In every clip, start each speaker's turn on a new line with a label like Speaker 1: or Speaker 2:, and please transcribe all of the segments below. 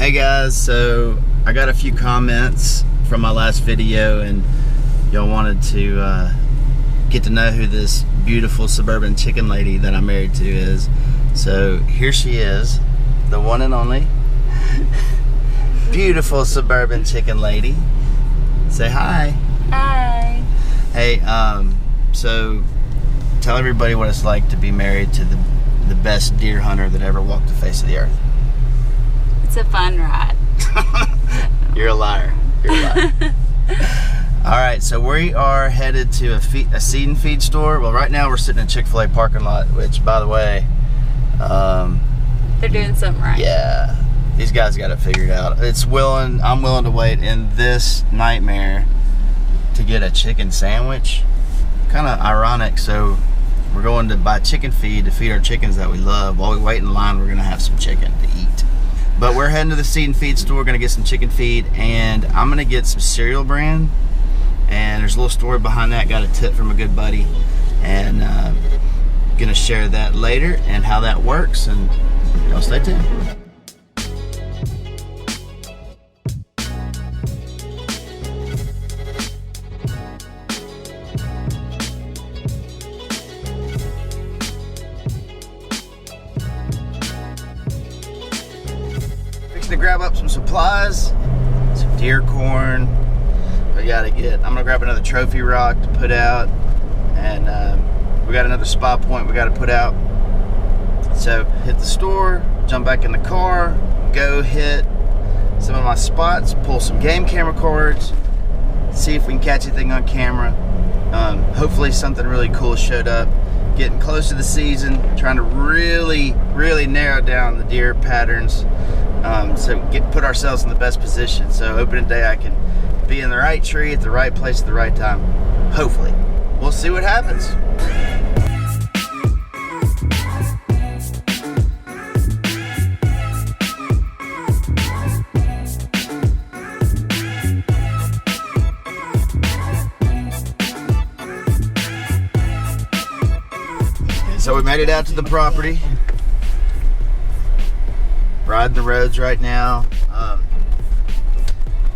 Speaker 1: Hey guys, so I got a few comments from my last video and y'all wanted to get to know who this beautiful suburban chicken lady that I'm married to is. So here she is, the one and only beautiful suburban chicken lady. Say hi.
Speaker 2: Hi.
Speaker 1: Hey, so tell everybody what it's like to be married to the best deer hunter that ever walked the face of the earth.
Speaker 2: It's a fun ride.
Speaker 1: You're a liar. You're a liar. All right, so we are headed to a seed and feed store. Well, right now we're sitting in Chick-fil-A parking lot, which, by the way,
Speaker 2: they're doing something right.
Speaker 1: Yeah, these guys got it figured out. I'm willing to wait in this nightmare to get a chicken sandwich. Kind of ironic. So we're going to buy chicken feed to feed our chickens that we love. While we wait in line, we're gonna have some chicken to eat. But we're heading to the seed and feed store, gonna get some chicken feed, and I'm gonna get some Cereal Brand. And there's a little story behind that. Got a tip from a good buddy, and gonna share that later and how that works. And y'all stay tuned. To grab up some supplies, some deer corn. We gotta I'm gonna grab another trophy rock to put out, and we got another spot point we gotta put out. So hit the store, jump back in the car, go hit some of my spots, pull some game camera cards, see if we can catch anything on camera. Hopefully something really cool showed up. Getting close to the season, trying to really narrow down the deer patterns. So put ourselves in the best position. So opening day I can be in the right tree at the right place at the right time. Hopefully. We'll see what happens. So we made it out to the property. Riding the roads right now,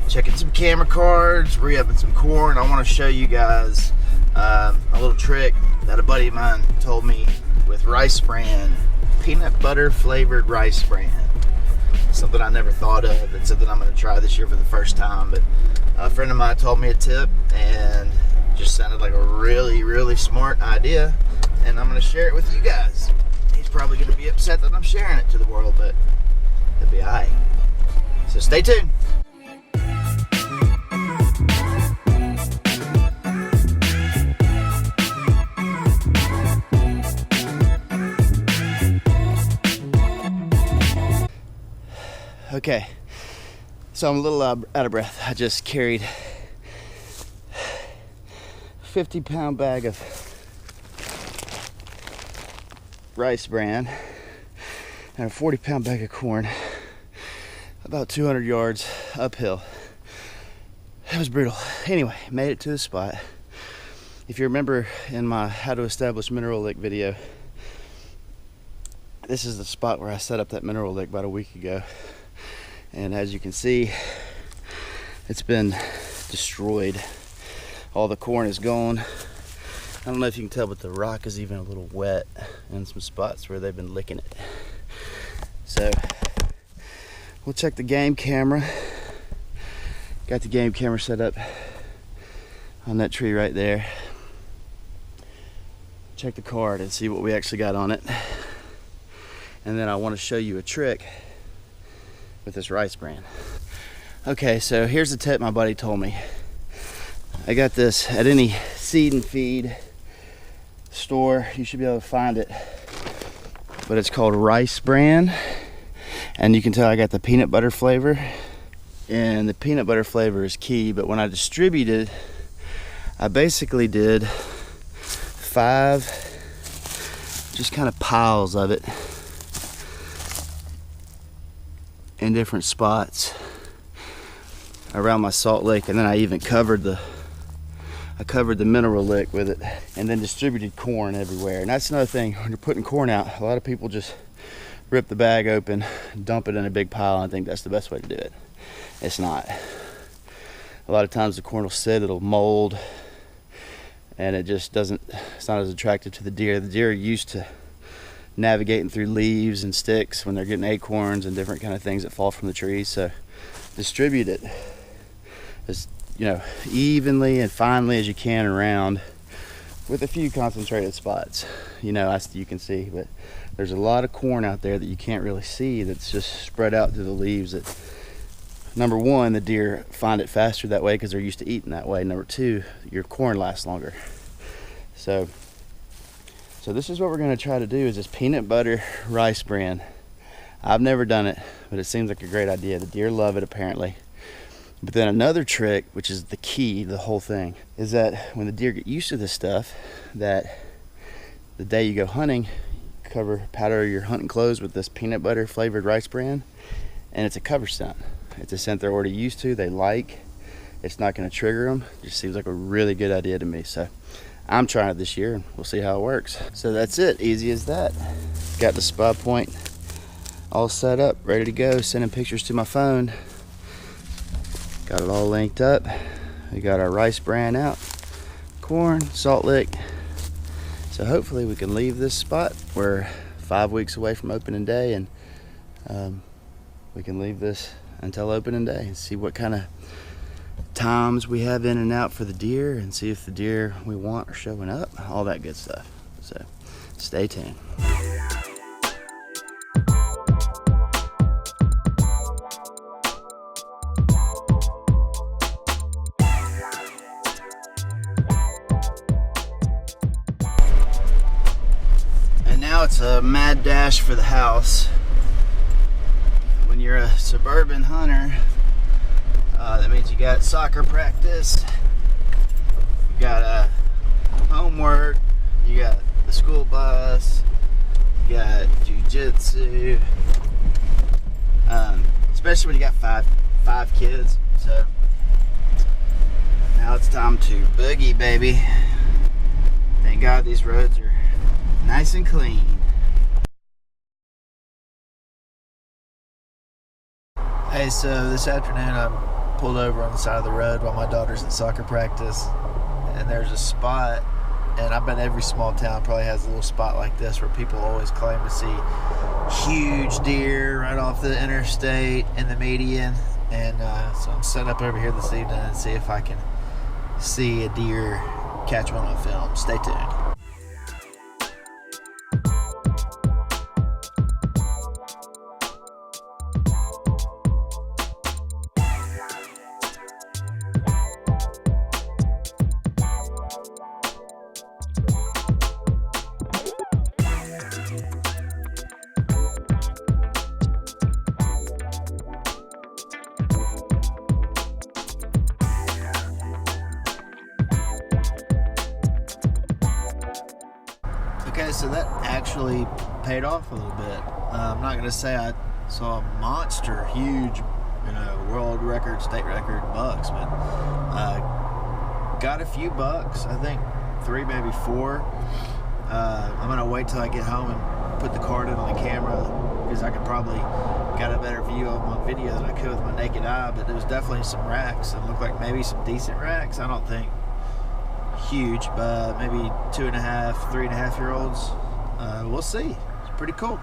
Speaker 1: checking some camera cards, re-upping some corn. I want to show you guys a little trick that a buddy of mine told me with Rice Bran, peanut butter flavored Rice Bran. Something I never thought of, and something I'm going to try this year for the first time. But a friend of mine told me a tip, and it just sounded like a really smart idea, and I'm going to share it with you guys. He's probably going to be upset that I'm sharing it to the world, but it'll be alright. So stay tuned. Okay, so I'm a little out of breath. I just carried a 50-pound bag of Rice Bran and a 40-pound bag of corn, about 200 yards uphill. It was brutal. Anyway, made it to the spot. If you remember in my How to Establish Mineral Lick video, this is the spot where I set up that mineral lick about a week ago. And as you can see, it's been destroyed. All the corn is gone. I don't know if you can tell, but the rock is even a little wet in some spots where they've been licking it. So we'll check the game camera. Got the game camera set up on that tree right there. Check the card and see what we actually got on it. And then I want to show you a trick with this Rice Bran. Okay, so here's the tip my buddy told me. I got this at any seed and feed store. You should be able to find it. But it's called Rice Bran. And you can tell I got the peanut butter flavor. And the peanut butter flavor is key. But when I distributed, I basically did 5 just kind of piles of it in different spots around my salt lick, and then I even covered the mineral lick with it, and then distributed corn everywhere. And that's another thing, when you're putting corn out, a lot of people just rip the bag open, dump it in a big pile, and I think that's the best way to do it. It's not. A lot of times the corn will sit, it'll mold, and it just doesn't, it's not as attractive to the deer. The deer are used to navigating through leaves and sticks when they're getting acorns and different kind of things that fall from the trees. So distribute it as, you know, evenly and finely as you can around, with a few concentrated spots, you know, as you can see. But there's a lot of corn out there that you can't really see, that's just spread out through the leaves. That, number one, the deer find it faster that way because they're used to eating that way. Number two, your corn lasts longer. So this is what we're going to try to do, is this peanut butter rice bran. I've never done it, but it seems like a great idea. The deer love it apparently. But then another trick, which is the key to the whole thing, is that when the deer get used to this stuff, that the day you go hunting, powder your hunting clothes with this peanut butter flavored rice bran, and it's a cover scent. It's a scent they're already used to, they like. It's not going to trigger them. It just seems like a really good idea to me. So I'm trying it this year, and we'll see how it works. So that's it, easy as that. Got the spot point all set up, ready to go, sending pictures to my phone. Got it all linked up. We got our rice bran out, corn, salt lick. So hopefully we can leave this spot. We're 5 weeks away from opening day, and we can leave this until opening day and see what kind of times we have in and out for the deer, and see if the deer we want are showing up, all that good stuff. So stay tuned. Now it's a mad dash for the house. When you're a suburban hunter, that means you got soccer practice, you got homework, you got the school bus, you got jiu-jitsu, especially when you got five kids. So now it's time to boogie, baby. Thank God these roads are nice and clean. Hey, so this afternoon I pulled over on the side of the road while my daughter's at soccer practice, and there's a spot, and I bet every small town probably has a little spot like this where people always claim to see huge deer right off the interstate in the median. And so I'm set up over here this evening and see if I can see a deer, catch one on film. Stay tuned. Okay, so that actually paid off a little bit. I'm not going to say I saw a monster, huge, world record, state record bucks, but got a few bucks. I think 3, maybe 4. I'm going to wait till I get home and put the card in on the camera, because I could probably got a better view of my video than I could with my naked eye. But there was definitely some racks. It looked like maybe some decent racks. I don't think huge, but maybe 2.5, 3.5 year olds. We'll see. It's pretty cool.